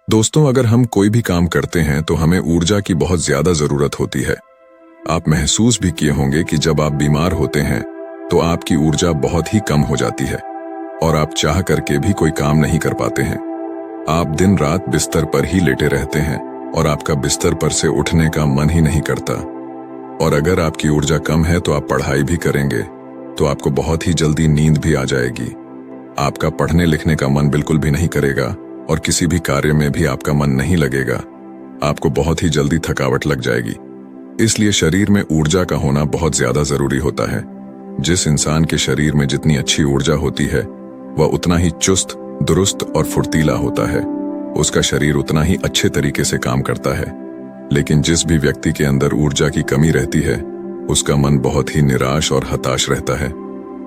दोस्तों, अगर हम कोई भी काम करते हैं तो हमें ऊर्जा की बहुत ज्यादा जरूरत होती है। आप महसूस भी किए होंगे कि जब आप बीमार होते हैं तो आपकी ऊर्जा बहुत ही कम हो जाती है और आप चाह करके भी कोई काम नहीं कर पाते हैं। आप दिन रात बिस्तर पर ही लेटे रहते हैं और आपका बिस्तर पर से उठने का मन ही नहीं करता। और अगर आपकी ऊर्जा कम है तो आप पढ़ाई भी करेंगे तो आपको बहुत ही जल्दी नींद भी आ जाएगी। आपका पढ़ने लिखने का मन बिल्कुल भी नहीं करेगा और किसी भी कार्य में भी आपका मन नहीं लगेगा। आपको बहुत ही जल्दी थकावट लग जाएगी। इसलिए शरीर में ऊर्जा का होना बहुत ज्यादा जरूरी होता है। जिस इंसान के शरीर में जितनी अच्छी ऊर्जा होती है वह उतना ही चुस्त, दुरुस्त और फुर्तीला होता है। उसका शरीर उतना ही अच्छे तरीके से काम करता है। लेकिन जिस भी व्यक्ति के अंदर ऊर्जा की कमी रहती है उसका मन बहुत ही निराश और हताश रहता है।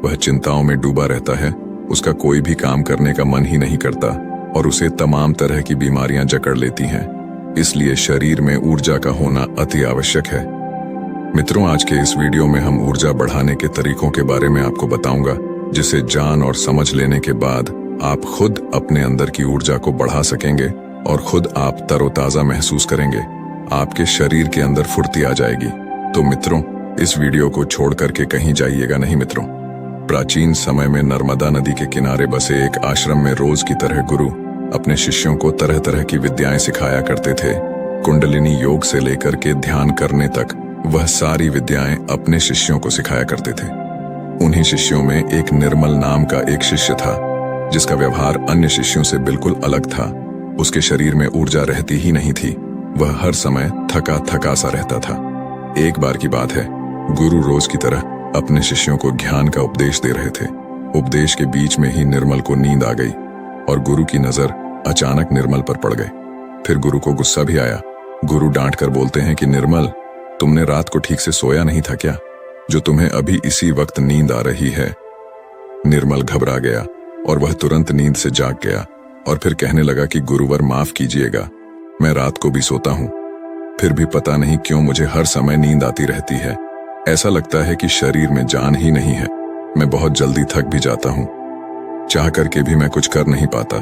वह चिंताओं में डूबा रहता है। उसका कोई भी काम करने का मन ही नहीं करता और उसे तमाम तरह की बीमारियां जकड़ लेती हैं। इसलिए शरीर में ऊर्जा का होना अति आवश्यक है। मित्रों, आज के इस वीडियो में हम ऊर्जा बढ़ाने के तरीकों के बारे में आपको बताऊंगा, जिसे जान और समझ लेने के बाद आप खुद अपने अंदर की ऊर्जा को बढ़ा सकेंगे और खुद आप तरोताजा महसूस करेंगे। आपके शरीर के अंदर फुर्ती आ जाएगी। तो मित्रों, इस वीडियो को छोड़ करके कहीं जाइएगा नहीं। मित्रों, प्राचीन समय में नर्मदा नदी के किनारे बसे एक आश्रम में रोज की तरह गुरु अपने शिष्यों को तरह तरह की विद्याएं सिखाया करते थे। कुंडलिनी योग से लेकर के ध्यान करने तक वह सारी विद्याएं अपने शिष्यों को सिखाया करते थे। उन्हीं शिष्यों में एक निर्मल नाम का एक शिष्य था जिसका व्यवहार अन्य शिष्यों से बिल्कुल अलग था। उसके शरीर में ऊर्जा रहती ही नहीं थी। वह हर समय थका थका सा रहता था। एक बार की बात है, गुरु रोज की तरह अपने शिष्यों को ज्ञान का उपदेश दे रहे थे। उपदेश के बीच में ही निर्मल को नींद आ गई और गुरु की नजर अचानक निर्मल पर पड़ गई। फिर गुरु को गुस्सा भी आया। गुरु डांट कर बोलते हैं कि निर्मल, तुमने रात को ठीक से सोया नहीं था क्या, जो तुम्हें अभी इसी वक्त नींद आ रही है। निर्मल घबरा गया और वह तुरंत नींद से जाग गया और फिर कहने लगा कि गुरुवर, माफ कीजिएगा, मैं रात को भी सोता हूं, फिर भी पता नहीं क्यों मुझे हर समय नींद आती रहती है। ऐसा लगता है कि शरीर में जान ही नहीं है। मैं बहुत जल्दी थक भी जाता हूं। चाह करके भी मैं कुछ कर नहीं पाता।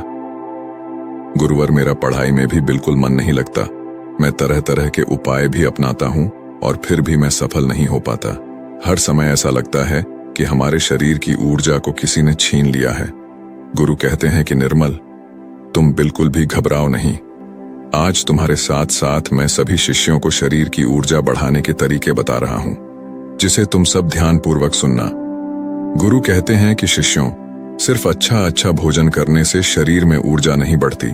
गुरुवर, मेरा पढ़ाई में भी बिल्कुल मन नहीं लगता। मैं तरह तरह के उपाय भी अपनाता हूं और फिर भी मैं सफल नहीं हो पाता। हर समय ऐसा लगता है कि हमारे शरीर की ऊर्जा को किसी ने छीन लिया है। गुरु कहते हैं कि निर्मल, तुम बिल्कुल भी घबराओ नहीं। आज तुम्हारे साथ साथ मैं सभी शिष्यों को शरीर की ऊर्जा बढ़ाने के तरीके बता रहा हूं, जिसे तुम सब ध्यानपूर्वक सुनना। गुरु कहते हैं कि शिष्यों, सिर्फ अच्छा भोजन करने से शरीर में ऊर्जा नहीं बढ़ती।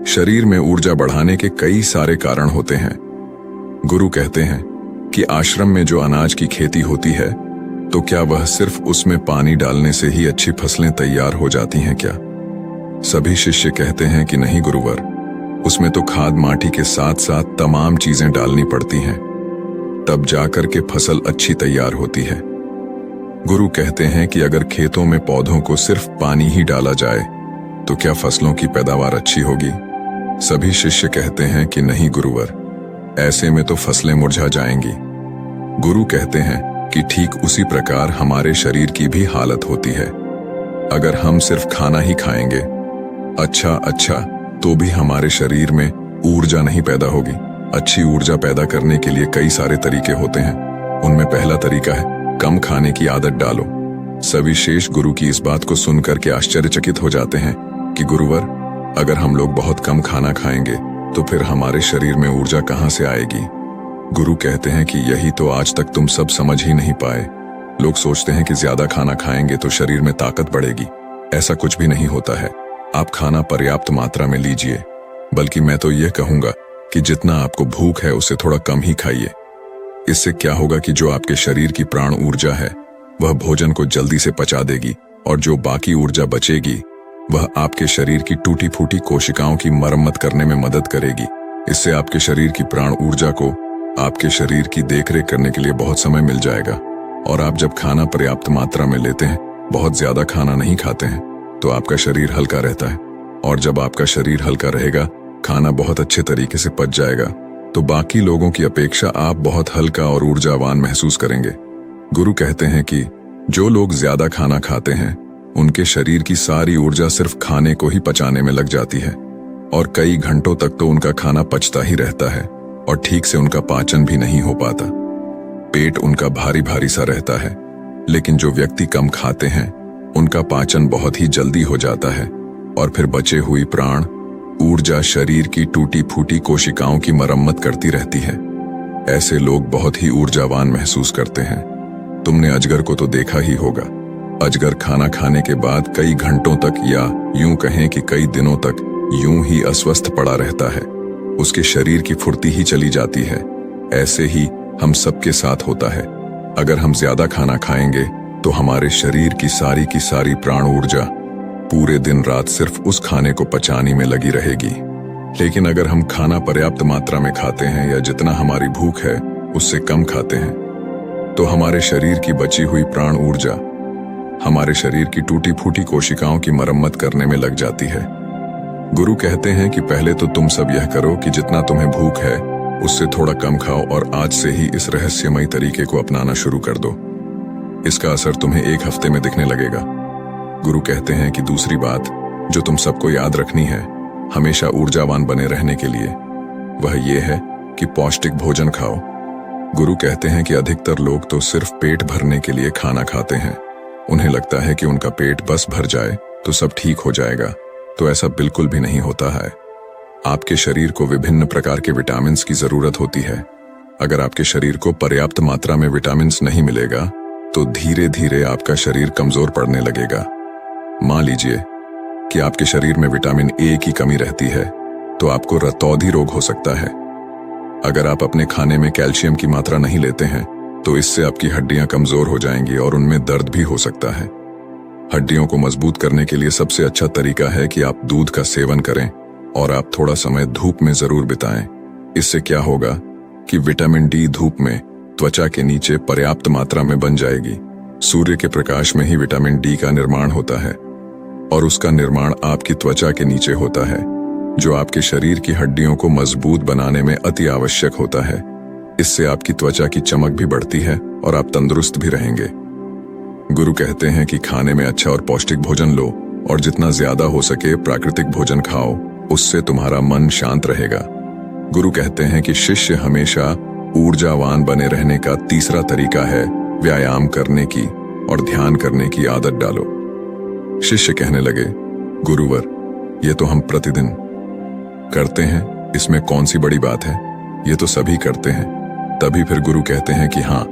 शरीर में ऊर्जा बढ़ाने के कई सारे कारण होते हैं। गुरु कहते हैं कि आश्रम में जो अनाज की खेती होती है तो क्या वह सिर्फ उसमें पानी डालने से ही अच्छी फसलें तैयार हो जाती हैं क्या? सभी शिष्य कहते हैं कि नहीं गुरुवर, उसमें तो खाद माटी के साथ साथ तमाम चीजें डालनी पड़ती हैं, तब जाकर के फसल अच्छी तैयार होती है। गुरु कहते हैं कि अगर खेतों में पौधों को सिर्फ पानी ही डाला जाए तो क्या फसलों की पैदावार अच्छी होगी? सभी शिष्य कहते हैं कि नहीं गुरुवर, ऐसे में तो फसलें मुरझा जाएंगी। गुरु कहते हैं कि ठीक उसी प्रकार हमारे शरीर की भी हालत होती है। अगर हम सिर्फ खाना ही खाएंगे अच्छा तो भी हमारे शरीर में ऊर्जा नहीं पैदा होगी। अच्छी ऊर्जा पैदा करने के लिए कई सारे तरीके होते हैं। उनमें पहला तरीका है कम खाने की आदत डालो। सभी शेष गुरु की इस बात को सुनकर के आश्चर्यचकित हो जाते हैं कि गुरुवर, अगर हम लोग बहुत कम खाना खाएंगे तो फिर हमारे शरीर में ऊर्जा कहां से आएगी? गुरु कहते हैं कि यही तो आज तक तुम सब समझ ही नहीं पाए। लोग सोचते हैं कि ज्यादा खाना खाएंगे तो शरीर में ताकत बढ़ेगी। ऐसा कुछ भी नहीं होता है। आप खाना पर्याप्त मात्रा में लीजिए, बल्कि मैं तो यह कहूंगा कि जितना आपको भूख है उससे थोड़ा कम ही खाइए। इससे क्या होगा कि जो आपके शरीर की प्राण ऊर्जा है वह भोजन को जल्दी से पचा देगी और जो बाकी ऊर्जा बचेगी वह आपके शरीर की टूटी फूटी कोशिकाओं की मरम्मत करने में मदद करेगी। इससे आपके शरीर की प्राण ऊर्जा को आपके शरीर की देखरेख करने के लिए बहुत समय मिल जाएगा। और आप जब खाना पर्याप्त मात्रा में लेते हैं, बहुत ज्यादा खाना नहीं खाते हैं, तो आपका शरीर हल्का रहता है। और जब आपका शरीर हल्का रहेगा, खाना बहुत अच्छे तरीके से पच जाएगा, तो बाकी लोगों की अपेक्षा आप बहुत हल्का और ऊर्जावान महसूस करेंगे। गुरु कहते हैं कि जो लोग ज्यादा खाना खाते हैं उनके शरीर की सारी ऊर्जा सिर्फ खाने को ही पचाने में लग जाती है और कई घंटों तक तो उनका खाना पचता ही रहता है और ठीक से उनका पाचन भी नहीं हो पाता। पेट उनका भारी भारी सा रहता है। लेकिन जो व्यक्ति कम खाते हैं उनका पाचन बहुत ही जल्दी हो जाता है और फिर बचे हुई प्राण ऊर्जा शरीर की टूटी फूटी कोशिकाओं की मरम्मत करती रहती है। ऐसे लोग बहुत ही ऊर्जावान महसूस करते हैं। तुमने अजगर को तो देखा ही होगा। अजगर खाना खाने के बाद कई घंटों तक या यूं कहें कि कई दिनों तक यूं ही अस्वस्थ पड़ा रहता है। उसके शरीर की फुर्ती ही चली जाती है। ऐसे ही हम सबके साथ होता है। अगर हम ज्यादा खाना खाएंगे तो हमारे शरीर की सारी प्राण ऊर्जा पूरे दिन रात सिर्फ उस खाने को पचाने में लगी रहेगी। लेकिन अगर हम खाना पर्याप्त मात्रा में खाते हैं या जितना हमारी भूख है उससे कम खाते हैं तो हमारे शरीर की बची हुई प्राण ऊर्जा हमारे शरीर की टूटी फूटी कोशिकाओं की मरम्मत करने में लग जाती है। गुरु कहते हैं कि पहले तो तुम सब यह करो कि जितना तुम्हें भूख है उससे थोड़ा कम खाओ और आज से ही इस रहस्यमयी तरीके को अपनाना शुरू कर दो। इसका असर तुम्हें एक हफ्ते में दिखने लगेगा। गुरु कहते हैं कि दूसरी बात जो तुम सबको याद रखनी है हमेशा ऊर्जावान बने रहने के लिए वह ये है कि पौष्टिक भोजन खाओ। गुरु कहते हैं कि अधिकतर लोग तो सिर्फ पेट भरने के लिए खाना खाते हैं। उन्हें लगता है कि उनका पेट बस भर जाए तो सब ठीक हो जाएगा, तो ऐसा बिल्कुल भी नहीं होता है। आपके शरीर को विभिन्न प्रकार के विटामिन्स की जरूरत होती है। अगर आपके शरीर को पर्याप्त मात्रा में विटामिन्स नहीं मिलेगा तो धीरे धीरे आपका शरीर कमजोर पड़ने लगेगा। मान लीजिए कि आपके शरीर में विटामिन ए की कमी रहती है तो आपको रतौंधी रोग हो सकता है। अगर आप अपने खाने में कैल्शियम की मात्रा नहीं लेते हैं तो इससे आपकी हड्डियां कमजोर हो जाएंगी और उनमें दर्द भी हो सकता है। हड्डियों को मजबूत करने के लिए सबसे अच्छा तरीका है कि आप दूध का सेवन करें और आप थोड़ा समय धूप में जरूर बिताएं। इससे क्या होगा कि विटामिन डी धूप में त्वचा के नीचे पर्याप्त मात्रा में बन जाएगी। सूर्य के प्रकाश में ही विटामिन डी का निर्माण होता है और उसका निर्माण आपकी त्वचा के नीचे होता है, जो आपके शरीर की हड्डियों को मजबूत बनाने में अति आवश्यक होता है। इससे आपकी त्वचा की चमक भी बढ़ती है और आप तंदुरुस्त भी रहेंगे। गुरु कहते हैं कि खाने में अच्छा और पौष्टिक भोजन लो और जितना ज्यादा हो सके प्राकृतिक भोजन खाओ, उससे तुम्हारा मन शांत रहेगा। गुरु कहते हैं कि शिष्य हमेशा ऊर्जावान बने रहने का तीसरा तरीका है व्यायाम करने की और ध्यान करने की आदत डालो। शिष्य कहने लगे, गुरुवर, ये तो हम प्रतिदिन करते हैं, इसमें कौन सी बड़ी बात है, ये तो सभी करते हैं। तभी फिर गुरु कहते हैं कि हाँ,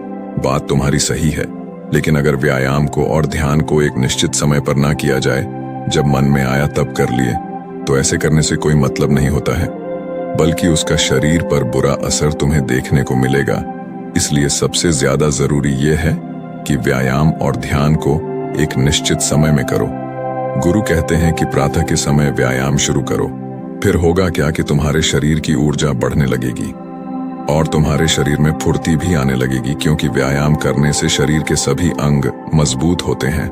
बात तुम्हारी सही है, लेकिन अगर व्यायाम को और ध्यान को एक निश्चित समय पर ना किया जाए, जब मन में आया तब कर लिए, तो ऐसे करने से कोई मतलब नहीं होता है, बल्कि उसका शरीर पर बुरा असर तुम्हें देखने को मिलेगा। इसलिए सबसे ज्यादा जरूरी यह है कि व्यायाम और ध्यान को एक निश्चित समय में करो। गुरु कहते हैं कि प्रातः के समय व्यायाम शुरू करो, फिर होगा क्या कि तुम्हारे शरीर की ऊर्जा बढ़ने लगेगी और तुम्हारे शरीर में फुर्ती भी आने लगेगी, क्योंकि व्यायाम करने से शरीर के सभी अंग मजबूत होते हैं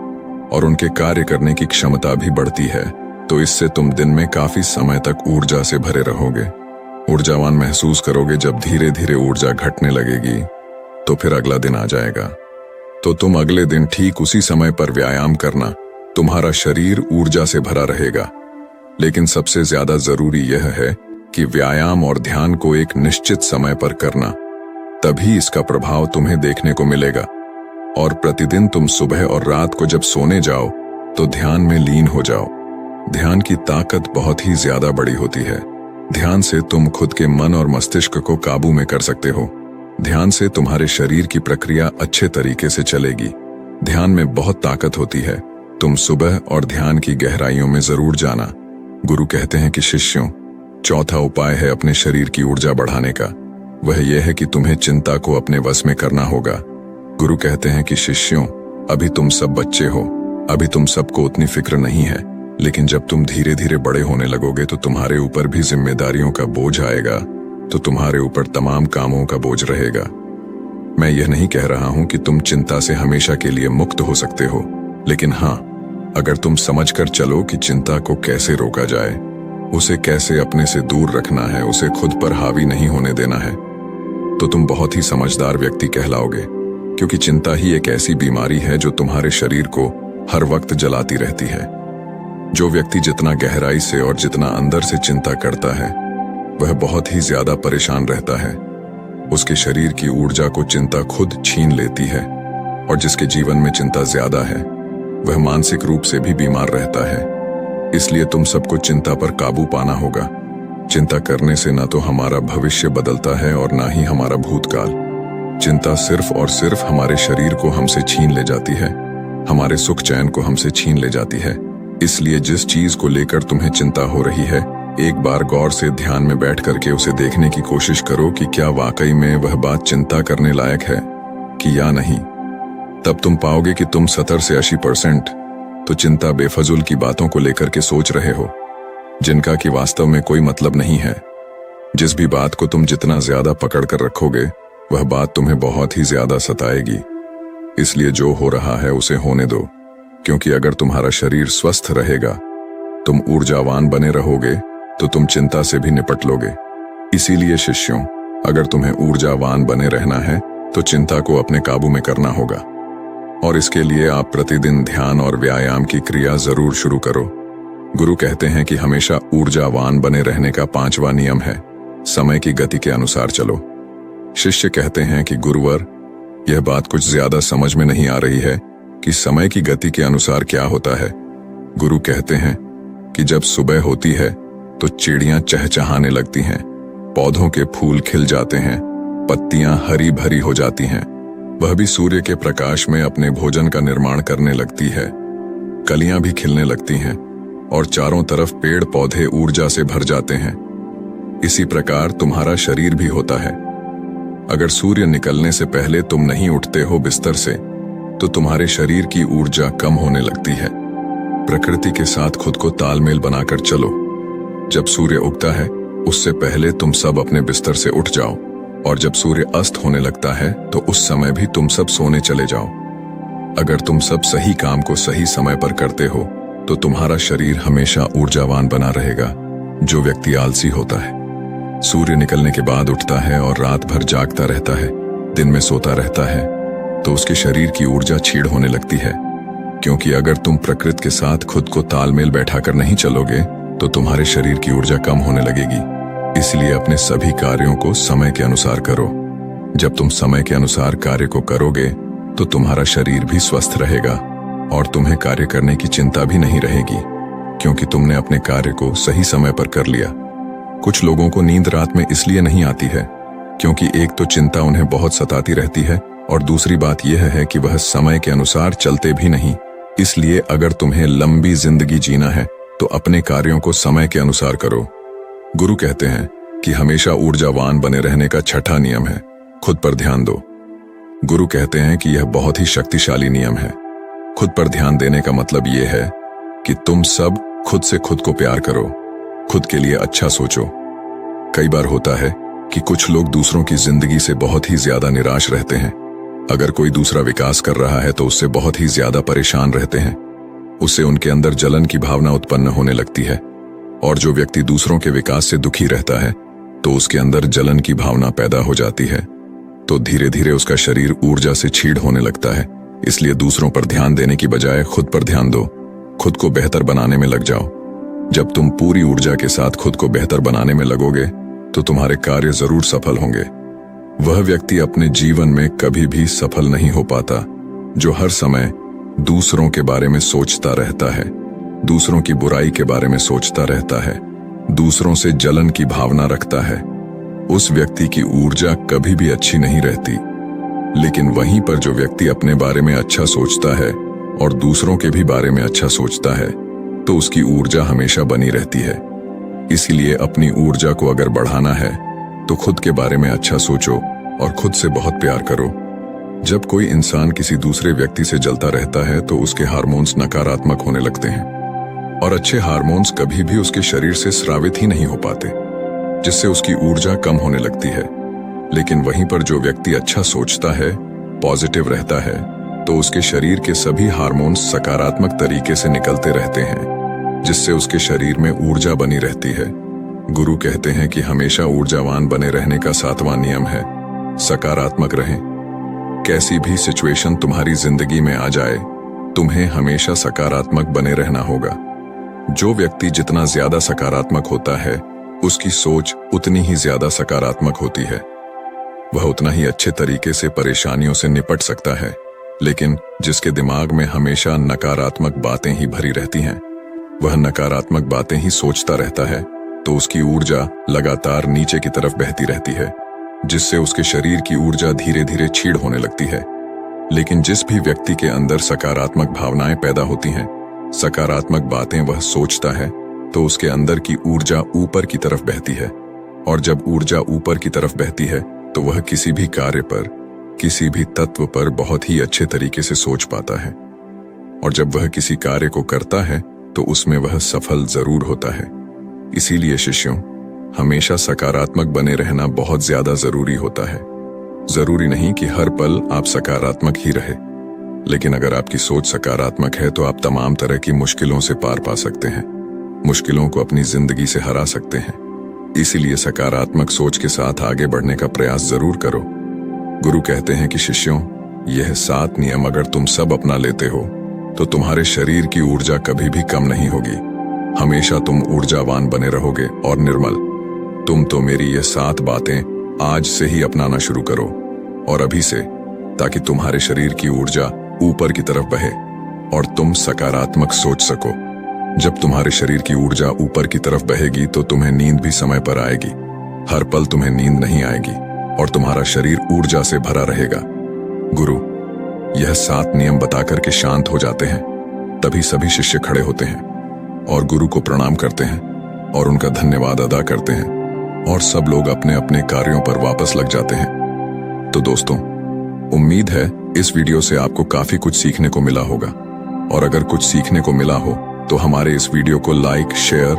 और उनके कार्य करने की क्षमता भी बढ़ती है। तो इससे तुम दिन में काफी समय तक ऊर्जा से भरे रहोगे। ऊर्जावान महसूस करोगे। जब धीरे धीरे ऊर्जा घटने लगेगी तो फिर अगला दिन आ जाएगा, तो तुम अगले दिन ठीक उसी समय पर व्यायाम करना। तुम्हारा शरीर ऊर्जा से भरा रहेगा। लेकिन सबसे ज्यादा जरूरी यह है कि व्यायाम और ध्यान को एक निश्चित समय पर करना, तभी इसका प्रभाव तुम्हें देखने को मिलेगा। और प्रतिदिन तुम सुबह और रात को जब सोने जाओ तो ध्यान में लीन हो जाओ। ध्यान की ताकत बहुत ही ज्यादा बड़ी होती है। ध्यान से तुम खुद के मन और मस्तिष्क को काबू में कर सकते हो। ध्यान से तुम्हारे शरीर की प्रक्रिया अच्छे तरीके से चलेगी। ध्यान में बहुत ताकत होती है। तुम सुबह और ध्यान की गहराइयों में जरूर जाना। गुरु कहते हैं कि शिष्यों, चौथा उपाय है अपने शरीर की ऊर्जा बढ़ाने का। वह यह है कि तुम्हें चिंता को अपने वश में करना होगा। गुरु कहते हैं कि शिष्यों, अभी तुम सब बच्चे हो, अभी तुम सबको उतनी फिक्र नहीं है, लेकिन जब तुम धीरे धीरे बड़े होने लगोगे तो तुम्हारे ऊपर भी जिम्मेदारियों का बोझ आएगा, तो तुम्हारे ऊपर तमाम कामों का बोझ रहेगा। मैं यह नहीं कह रहा हूं कि तुम चिंता से हमेशा के लिए मुक्त हो सकते हो, लेकिन हाँ, अगर तुम समझकर चलो कि चिंता को कैसे रोका जाए, उसे कैसे अपने से दूर रखना है, उसे खुद पर हावी नहीं होने देना है, तो तुम बहुत ही समझदार व्यक्ति कहलाओगे। क्योंकि चिंता ही एक ऐसी बीमारी है जो तुम्हारे शरीर को हर वक्त जलाती रहती है। जो व्यक्ति जितना गहराई से और जितना अंदर से चिंता करता है वह बहुत ही ज्यादा परेशान रहता है। उसके शरीर की ऊर्जा को चिंता खुद छीन लेती है और जिसके जीवन में चिंता ज्यादा है वह मानसिक रूप से भी बीमार रहता है। इसलिए तुम सबको चिंता पर काबू पाना होगा। चिंता करने से ना तो हमारा भविष्य बदलता है और ना ही हमारा भूतकाल। चिंता सिर्फ और सिर्फ हमारे शरीर को हमसे छीन ले जाती है, हमारे सुख चैन को हमसे छीन ले जाती है। इसलिए जिस चीज को लेकर तुम्हें चिंता हो रही है, एक बार गौर से ध्यान में बैठ करके उसे देखने की कोशिश करो कि क्या वाकई में वह बात चिंता करने लायक है कि या नहीं। तब तुम पाओगे कि तुम 70 से 80% तो चिंता बेफजूल की बातों को लेकर के सोच रहे हो, जिनका कि वास्तव में कोई मतलब नहीं है। जिस भी बात को तुम जितना ज्यादा पकड़ कर रखोगे वह बात तुम्हें बहुत ही ज्यादा सताएगी। इसलिए जो हो रहा है उसे होने दो, क्योंकि अगर तुम्हारा शरीर स्वस्थ रहेगा, तुम ऊर्जावान बने रहोगे, तो तुम चिंता से भी निपट लोगे। इसीलिए शिष्यों, अगर तुम्हें ऊर्जावान बने रहना है तो चिंता को अपने काबू में करना होगा। और इसके लिए आप प्रतिदिन ध्यान और व्यायाम की क्रिया जरूर शुरू करो। गुरु कहते हैं कि हमेशा ऊर्जावान बने रहने का 5वां नियम है, समय की गति के अनुसार चलो। शिष्य कहते हैं कि गुरुवर, यह बात कुछ ज्यादा समझ में नहीं आ रही है कि समय की गति के अनुसार क्या होता है। गुरु कहते हैं कि जब सुबह होती है तो चिड़ियां चहचहाने लगती हैं, पौधों के फूल खिल जाते हैं, पत्तियां हरी भरी हो जाती हैं, वह भी सूर्य के प्रकाश में अपने भोजन का निर्माण करने लगती है, कलियां भी खिलने लगती हैं और चारों तरफ पेड़ पौधे ऊर्जा से भर जाते हैं। इसी प्रकार तुम्हारा शरीर भी होता है। अगर सूर्य निकलने से पहले तुम नहीं उठते हो बिस्तर से तो तुम्हारे शरीर की ऊर्जा कम होने लगती है। प्रकृति के साथ खुद को तालमेल बनाकर चलो। जब सूर्य उगता है उससे पहले तुम सब अपने बिस्तर से उठ जाओ और जब सूर्य अस्त होने लगता है तो उस समय भी तुम सब सोने चले जाओ। अगर तुम सब सही काम को सही समय पर करते हो तो तुम्हारा शरीर हमेशा ऊर्जावान बना रहेगा। जो व्यक्ति आलसी होता है, सूर्य निकलने के बाद उठता है और रात भर जागता रहता है, दिन में सोता रहता है, तो उसके शरीर की ऊर्जा छीड़ होने लगती है। क्योंकि अगर तुम प्रकृति के साथ खुद को तालमेल बैठाकर नहीं चलोगे तो तुम्हारे शरीर की ऊर्जा कम होने लगेगी। इसलिए अपने सभी कार्यों को समय के अनुसार करो। जब तुम समय के अनुसार कार्य को करोगे तो तुम्हारा शरीर भी स्वस्थ रहेगा और तुम्हें कार्य करने की चिंता भी नहीं रहेगी, क्योंकि तुमने अपने कार्य को सही समय पर कर लिया। कुछ लोगों को नींद रात में इसलिए नहीं आती है क्योंकि एक तो चिंता उन्हें बहुत सताती रहती है और दूसरी बात यह है कि वह समय के अनुसार चलते भी नहीं। इसलिए अगर तुम्हें लंबी जिंदगी जीना है तो अपने कार्यों को समय के अनुसार करो। गुरु कहते हैं कि हमेशा ऊर्जावान बने रहने का 6ठा नियम है, खुद पर ध्यान दो। गुरु कहते हैं कि यह बहुत ही शक्तिशाली नियम है। खुद पर ध्यान देने का मतलब यह है कि तुम सब खुद से खुद को प्यार करो, खुद के लिए अच्छा सोचो। कई बार होता है कि कुछ लोग दूसरों की जिंदगी से बहुत ही ज्यादा निराश रहते हैं। अगर कोई दूसरा विकास कर रहा है तो उससे बहुत ही ज्यादा परेशान रहते हैं। उससे उनके अंदर जलन की भावना उत्पन्न होने लगती है और जो व्यक्ति दूसरों के विकास से दुखी रहता है तो उसके अंदर जलन की भावना पैदा हो जाती है, तो धीरे धीरे उसका शरीर ऊर्जा से छीड़ होने लगता है। इसलिए दूसरों पर ध्यान देने की बजाय खुद पर ध्यान दो, खुद को बेहतर बनाने में लग जाओ। जब तुम पूरी ऊर्जा के साथ खुद को बेहतर बनाने में लगोगे तो तुम्हारे कार्य जरूर सफल होंगे। वह व्यक्ति अपने जीवन में कभी भी सफल नहीं हो पाता जो हर समय दूसरों के बारे में सोचता रहता है, दूसरों की बुराई के बारे में सोचता रहता है, दूसरों से जलन की भावना रखता है। उस व्यक्ति की ऊर्जा कभी भी अच्छी नहीं रहती। लेकिन वहीं पर जो व्यक्ति अपने बारे में अच्छा सोचता है और दूसरों के भी बारे में अच्छा सोचता है तो उसकी ऊर्जा हमेशा बनी रहती है। इसीलिए अपनी ऊर्जा को अगर बढ़ाना है तो खुद के बारे में अच्छा सोचो और खुद से बहुत प्यार करो। जब कोई इंसान किसी दूसरे व्यक्ति से जलता रहता है तो उसके हार्मोन्स नकारात्मक होने लगते हैं और अच्छे हार्मोन्स कभी भी उसके शरीर से स्रावित ही नहीं हो पाते, जिससे उसकी ऊर्जा कम होने लगती है। लेकिन वहीं पर जो व्यक्ति अच्छा सोचता है, पॉजिटिव रहता है, तो उसके शरीर के सभी हार्मोन्स सकारात्मक तरीके से निकलते रहते हैं, जिससे उसके शरीर में ऊर्जा बनी रहती है। गुरु कहते हैं कि हमेशा ऊर्जावान बने रहने का 7वां नियम है, सकारात्मक रहें। कैसी भी सिचुएशन तुम्हारी जिंदगी में आ जाए, तुम्हें हमेशा सकारात्मक बने रहना होगा। जो व्यक्ति जितना ज्यादा सकारात्मक होता है, उसकी सोच उतनी ही ज्यादा सकारात्मक होती है। वह उतना ही अच्छे तरीके से परेशानियों से निपट सकता है। लेकिन जिसके दिमाग में हमेशा नकारात्मक बातें ही भरी रहती हैं, वह नकारात्मक बातें ही सोचता रहता है, तो उसकी ऊर्जा लगातार नीचे की तरफ बहती रहती है, जिससे उसके शरीर की ऊर्जा धीरे धीरे क्षीण होने लगती है। लेकिन जिस भी व्यक्ति के अंदर सकारात्मक भावनाएं पैदा होती हैं, सकारात्मक बातें वह सोचता है, तो उसके अंदर की ऊर्जा ऊपर की तरफ बहती है। और जब ऊर्जा ऊपर की तरफ बहती है, तो वह किसी भी कार्य पर, किसी भी तत्व पर बहुत ही अच्छे तरीके से सोच पाता है। और जब वह किसी कार्य को करता है, तो उसमें वह सफल जरूर होता है। इसीलिए शिष्यों, हमेशा सकारात्मक बने रहना बहुत ज्यादा जरूरी होता है। जरूरी नहीं कि हर पल आप सकारात्मक ही रहे, लेकिन अगर आपकी सोच सकारात्मक है तो आप तमाम तरह की मुश्किलों से पार पा सकते हैं, मुश्किलों को अपनी जिंदगी से हरा सकते हैं। इसीलिए सकारात्मक सोच के साथ आगे बढ़ने का प्रयास जरूर करो। गुरु कहते हैं कि शिष्यों, यह 7 नियम अगर तुम सब अपना लेते हो, तो तुम्हारे शरीर की ऊर्जा कभी भी कम नहीं होगी। हमेशा तुम ऊर्जावान बने रहोगे और निर्मल। तुम तो मेरी ये 7 बातें आज से ही अपनाना शुरू करो, और अभी से, ताकि तुम्हारे शरीर की ऊर्जा ऊपर की तरफ बहे और तुम सकारात्मक सोच सको। जब तुम्हारे शरीर की ऊर्जा ऊपर की तरफ बहेगी, तो तुम्हें नींद भी समय पर आएगी। हर पल तुम्हें नींद नहीं आएगी और तुम्हारा शरीर ऊर्जा से भरा रहेगा। गुरु यह 7 नियम बताकर के शांत हो जाते हैं। तभी सभी शिष्य खड़े होते हैं और गुरु को प्रणाम करते हैं और उनका धन्यवाद अदा करते हैं, और सब लोग अपने अपने कार्यों पर वापस लग जाते हैं। तो दोस्तों, उम्मीद है इस वीडियो से आपको काफी कुछ सीखने को मिला होगा। और अगर कुछ सीखने को मिला हो, तो हमारे इस वीडियो को लाइक, शेयर